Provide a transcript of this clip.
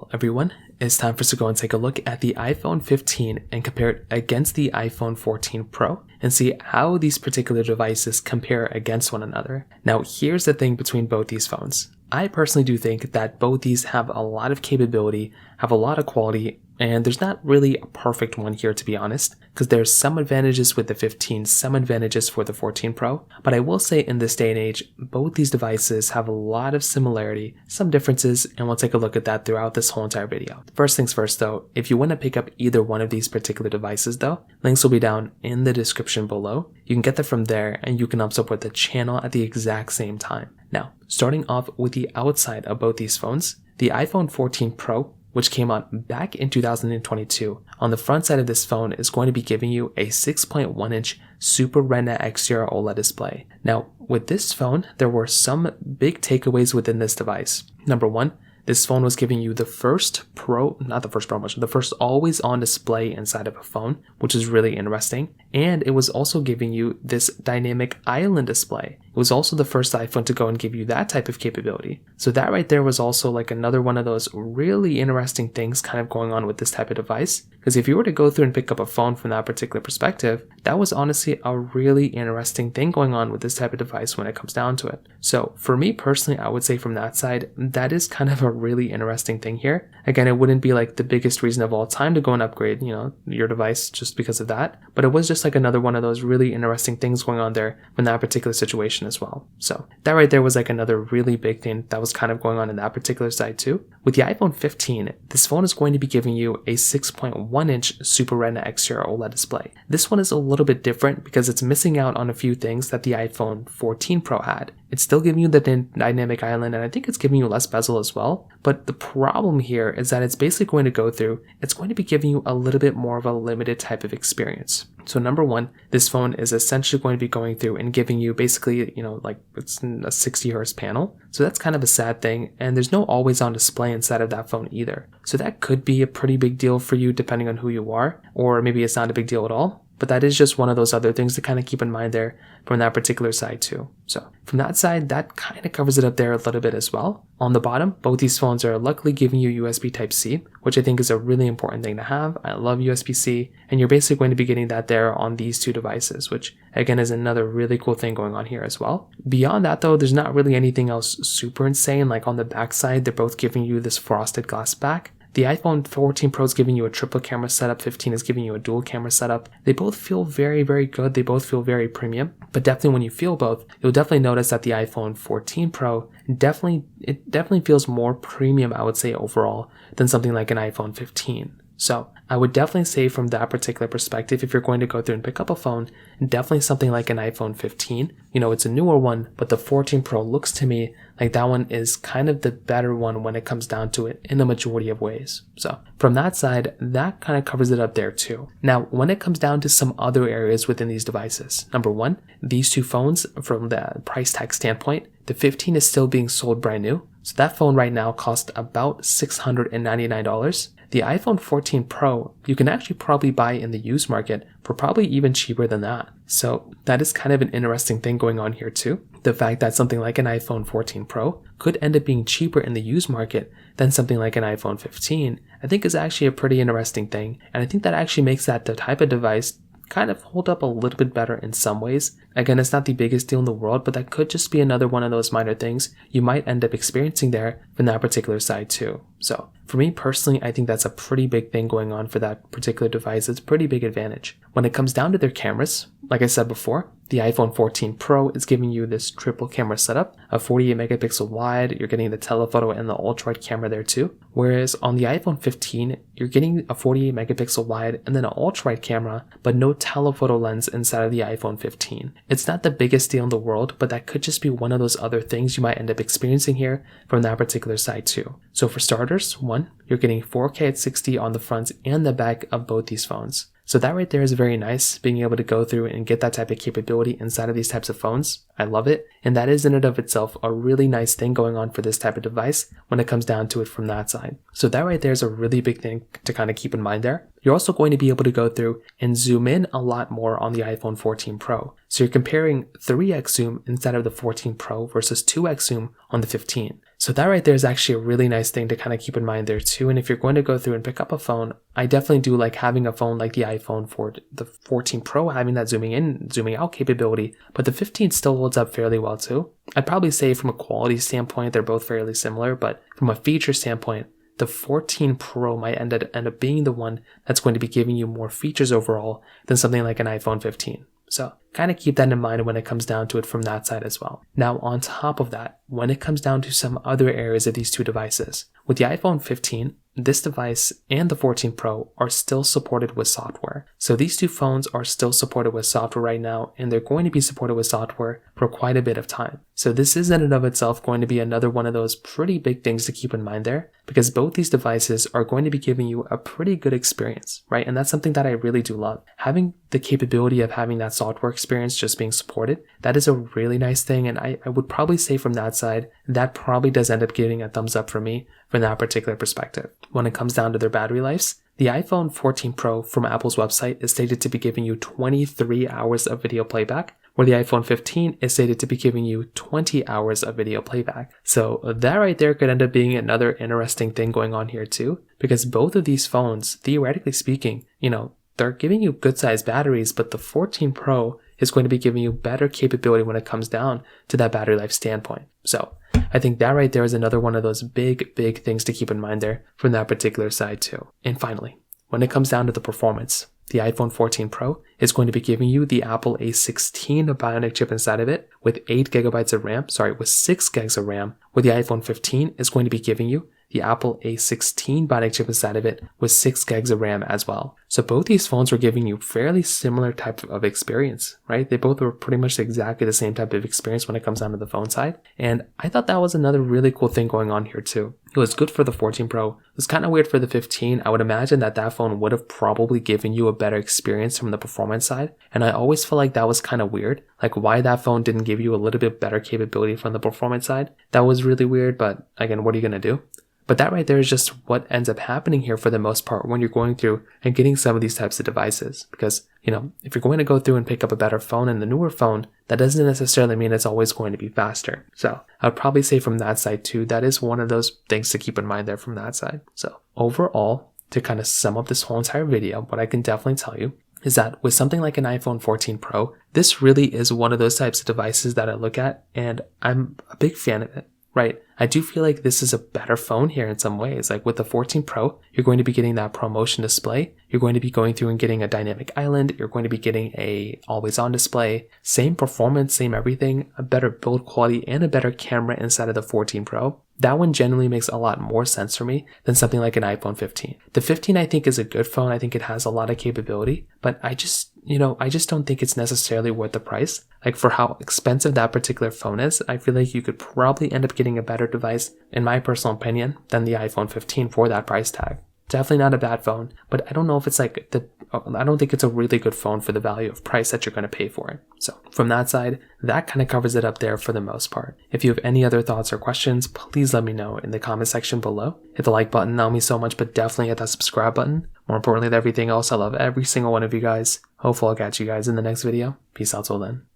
Hello everyone, it's time for us to go and take a look at the iPhone 15 and compare it against the iPhone 14 Pro and see how these particular devices compare against one another. Now here's the thing between both these phones. I personally do think that both these have a lot of capability, have a lot of quality, and there's not really a perfect one here to be honest, because there's some advantages with the 15, some advantages for the 14 Pro, but I will say in this day and age, both these devices have a lot of similarity, some differences, and we'll take a look at that throughout this whole entire video. First things first though, if you want to pick up either one of these particular devices though, links will be down in the description below. You can get them from there and you can support the channel at the exact same time. Now, starting off with the outside of both these phones, the iPhone 14 Pro, which came out back in 2022. On the front side of this phone is going to be giving you a 6.1 inch Super Retina XDR OLED display. Now, with this phone, there were some big takeaways within this device. Number one, this phone was giving you the first always on display inside of a phone, which is really interesting. And it was also giving you this dynamic island display. It was also the first iPhone to go and give you that type of capability. So that right there was also like another one of those really interesting things kind of going on with this type of device. Because if you were to go through and pick up a phone from that particular perspective, that was honestly a really interesting thing going on with this type of device when it comes down to it. So for me personally, I would say from that side, that is kind of a really interesting thing here. Again, it wouldn't be like the biggest reason of all time to go and upgrade, your device just because of that. But it was just like another one of those really interesting things going on there in that particular situation as well. So that right there was like another really big thing that was kind of going on in that particular side too. With the iPhone 15, this phone is going to be giving you a 6.1 inch Super Retina XDR OLED display. This one is a little bit different because it's missing out on a few things that the iPhone 14 Pro had. It's still giving you the dynamic island, and I think it's giving you less bezel as well. But the problem here is that it's basically going to be giving you a little bit more of a limited type of experience. So number one, this phone is essentially going to be going through and giving you basically, like it's a 60 hertz panel. So that's kind of a sad thing. And there's no always on display inside of that phone either. So that could be a pretty big deal for you depending on who you are, or maybe it's not a big deal at all. But that is just one of those other things to kind of keep in mind there from that particular side too. So from that side, that kind of covers it up there a little bit as well. On the bottom, both these phones are luckily giving you USB Type-C, which I think is a really important thing to have. I love USB-C, and you're basically going to be getting that there on these two devices, which again is another really cool thing going on here as well. Beyond that though, there's not really anything else super insane. Like on the back side, they're both giving you this frosted glass back. The iPhone 14 Pro is giving you a triple camera setup, 15 is giving you a dual camera setup. They both feel very, very good. They both feel very premium, but definitely when you feel both, you'll definitely notice that the iPhone 14 Pro definitely feels more premium, I would say overall, than something like an iPhone 15. So I would definitely say from that particular perspective, if you're going to go through and pick up a phone, definitely something like an iPhone 15. It's a newer one, but the 14 Pro looks to me like that one is kind of the better one when it comes down to it in a majority of ways. So from that side, that kind of covers it up there too. Now, when it comes down to some other areas within these devices, number one, these two phones from the price tag standpoint, the 15 is still being sold brand new. So that phone right now costs about $699. The iPhone 14 Pro, you can actually probably buy in the used market for probably even cheaper than that. So that is kind of an interesting thing going on here too. The fact that something like an iPhone 14 Pro could end up being cheaper in the used market than something like an iPhone 15, I think is actually a pretty interesting thing. And I think that actually makes that the type of device kind of hold up a little bit better in some ways. Again, it's not the biggest deal in the world, but that could just be another one of those minor things you might end up experiencing there from that particular side too. So for me personally, I think that's a pretty big thing going on for that particular device. It's a pretty big advantage. When it comes down to their cameras, like I said before, the iPhone 14 Pro is giving you this triple camera setup, a 48 megapixel wide, you're getting the telephoto and the ultra wide camera there too. Whereas on the iPhone 15, you're getting a 48 megapixel wide and then an ultra wide camera, but no telephoto lens inside of the iPhone 15. It's not the biggest deal in the world, but that could just be one of those other things you might end up experiencing here from that particular side too. So for starters, one, you're getting 4K at 60 on the front and the back of both these phones. So that right there is very nice, being able to go through and get that type of capability inside of these types of phones. I love it. And that is in and of itself a really nice thing going on for this type of device when it comes down to it from that side. So that right there is a really big thing to kind of keep in mind there. You're also going to be able to go through and zoom in a lot more on the iPhone 14 Pro. So you're comparing 3x zoom inside of the 14 Pro versus 2x zoom on the 15. So that right there is actually a really nice thing to kind of keep in mind there too. And if you're going to go through and pick up a phone, I definitely do like having a phone like the iPhone for the 14 Pro, having that zooming in, zooming out capability, but the 15 still holds up fairly well too. I'd probably say from a quality standpoint, they're both fairly similar, but from a feature standpoint, the 14 Pro might end up being the one that's going to be giving you more features overall than something like an iPhone 15. So kind of keep that in mind when it comes down to it from that side as well. Now, on top of that, when it comes down to some other areas of these two devices, with the iPhone 15, this device and the 14 Pro are still supported with software. So these two phones are still supported with software right now, and they're going to be supported with software for quite a bit of time. So this is in and of itself going to be another one of those pretty big things to keep in mind there, because both these devices are going to be giving you a pretty good experience, right? And that's something that I really do love. Having the capability of having that software experience just being supported, that is a really nice thing. And I would probably say from that side, that probably does end up giving a thumbs up for me from that particular perspective. When it comes down to their battery lives, the iPhone 14 Pro from Apple's website is stated to be giving you 23 hours of video playback, where the iPhone 15 is stated to be giving you 20 hours of video playback. So that right there could end up being another interesting thing going on here too, because both of these phones, theoretically speaking, they're giving you good sized batteries, but the 14 Pro is going to be giving you better capability when it comes down to that battery life standpoint. So I think that right there is another one of those big things to keep in mind there from that particular side too. And finally, when it comes down to the performance, the iPhone 14 Pro is going to be giving you the Apple A16 Bionic chip inside of it with 6 gigs of RAM, where the iPhone 15 is going to be giving you the Apple A16 Bionic chip inside of it with 6 gigs of RAM as well. So both these phones were giving you fairly similar type of experience, right? They both were pretty much exactly the same type of experience when it comes down to the phone side. And I thought that was another really cool thing going on here too. It was good for the 14 Pro. It was kind of weird for the 15. I would imagine that phone would have probably given you a better experience from the performance side. And I always felt like that was kind of weird. Like why that phone didn't give you a little bit better capability from the performance side. That was really weird, but again, what are you going to do? But that right there is just what ends up happening here for the most part when you're going through and getting some of these types of devices. Because, if you're going to go through and pick up a better phone and the newer phone, that doesn't necessarily mean it's always going to be faster. So I would probably say from that side too, that is one of those things to keep in mind there from that side. So overall, to kind of sum up this whole entire video, what I can definitely tell you is that with something like an iPhone 14 Pro, this really is one of those types of devices that I look at and I'm a big fan of it. Right. I do feel like this is a better phone here in some ways. Like with the 14 Pro, you're going to be getting that ProMotion display. You're going to be going through and getting a dynamic island. You're going to be getting a always on display, same performance, same everything, a better build quality and a better camera inside of the 14 Pro. That one generally makes a lot more sense for me than something like an iPhone 15. The 15 I think is a good phone. I think it has a lot of capability, but I just don't think it's necessarily worth the price. Like for how expensive that particular phone is, I feel like you could probably end up getting a better device, in my personal opinion, than the iPhone 15 for that price tag. Definitely not a bad phone, but I don't know if it's I don't think it's a really good phone for the value of price that you're going to pay for it. So from that side, that kind of covers it up there for the most part. If you have any other thoughts or questions, please let me know in the comment section below. Hit the like button, that'll mean so much, but definitely hit that subscribe button. More importantly than everything else, I love every single one of you guys. Hopefully I'll catch you guys in the next video. Peace out till then.